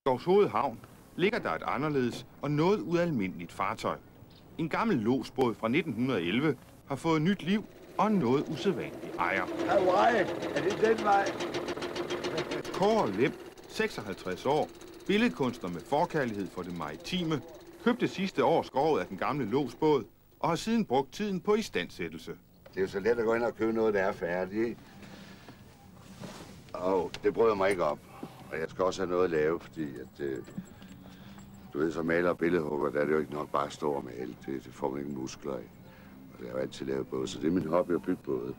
Skovshoved Havn ligger der et anderledes og noget ualmindeligt fartøj. En gammel lodsbåd fra 1911 har fået nyt liv og en noget usædvanlig ejer. Hawaii, er det den vej? Kåre Lem, 56 år, billedkunstner med forkærlighed for det maritime, købte sidste år skroget af den gamle lodsbåd og har siden brugt tiden på istandsættelse. Det er jo så let at gå ind og købe noget, der er færdigt. Og det bryder mig ikke op. Og jeg skal også have noget at lave, fordi at, du ved, så maler og billedhugger, der er det jo ikke nok bare at stå og male. Det får man ikke muskler af. Og det er jo altid lavet både, så det er min hobby at bygge både.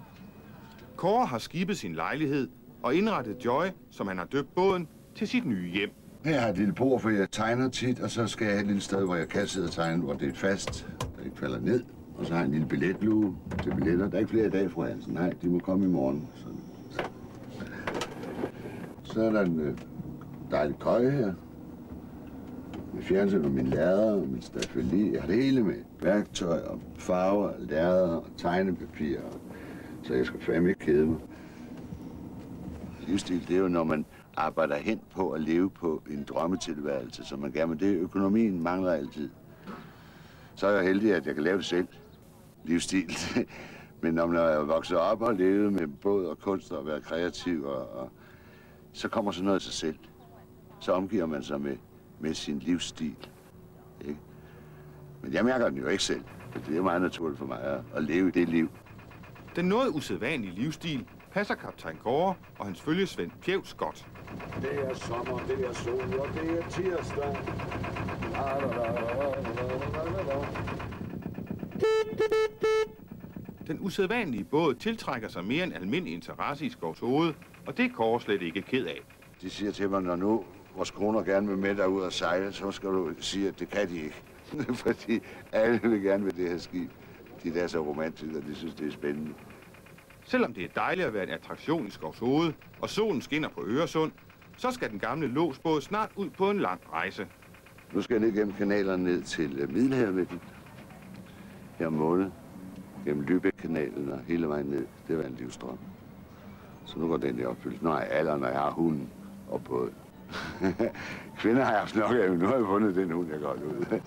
Kåre har skibet sin lejlighed og indrettet Joy, som han har døbt båden, til sit nye hjem. Her har jeg et lille bord, for jeg tegner tit, og så skal jeg have et lille sted, hvor jeg kan sidde og tegne, hvor det er fast, der ikke falder ned. Og så har jeg en lille billetluge til billetter. Der er ikke flere i dag, fru Hansen. Nej, de må komme i morgen. Så er der en dejlig køje her. Med fjernsyn og min lærred og min stafeli. Jeg har det hele med. Værktøj og farver, lærreder og tegnepapir. Så jeg skal fandme ikke kede mig. Livsstil, det er jo, når man arbejder hen på at leve på en drømmetilværelse, som man gerne vil. Det økonomien mangler altid. Så er jeg heldig, at jeg kan lave det selv. Livsstil. Men når man er vokset op og levet med båd og kunst og været kreativ, og så kommer sådan noget af sig selv. Så omgiver man sig med sin livsstil. Ikke? Men jeg mærker den jo ikke selv. Det er meget naturligt for mig at leve i det liv. Den noget usædvanlige livsstil passer kaptajn Kåre og hans følgesvend Pjevs godt. Det er sommer, det er sol, og det er tirsdag. Den usædvanlige båd tiltrækker sig mere end almindelig interesse i Skovshoved, og det er Kåre slet ikke ked af. De siger til mig, når nu vores koner gerne vil med derud og sejle, så skal du sige, at det kan de ikke. Fordi alle vil gerne med det her skib. De er så romantiske, og de synes, det er spændende. Selvom det er dejligt at være en attraktion i Skovshoved, og solen skinner på Øresund, så skal den gamle lodsbåd snart ud på en lang rejse. Nu skal jeg ned gennem kanalerne ned til Middelhavet her om måneden. Gennem Lübeck-kanalen og hele vejen ned. Det var en livsdrøm. Så nu går den i opfyldelse. Nu har jeg alderen, når jeg har hunden og båden. Kvinder har jeg haft nok af, men nu har jeg fundet den hund, jeg godt ud.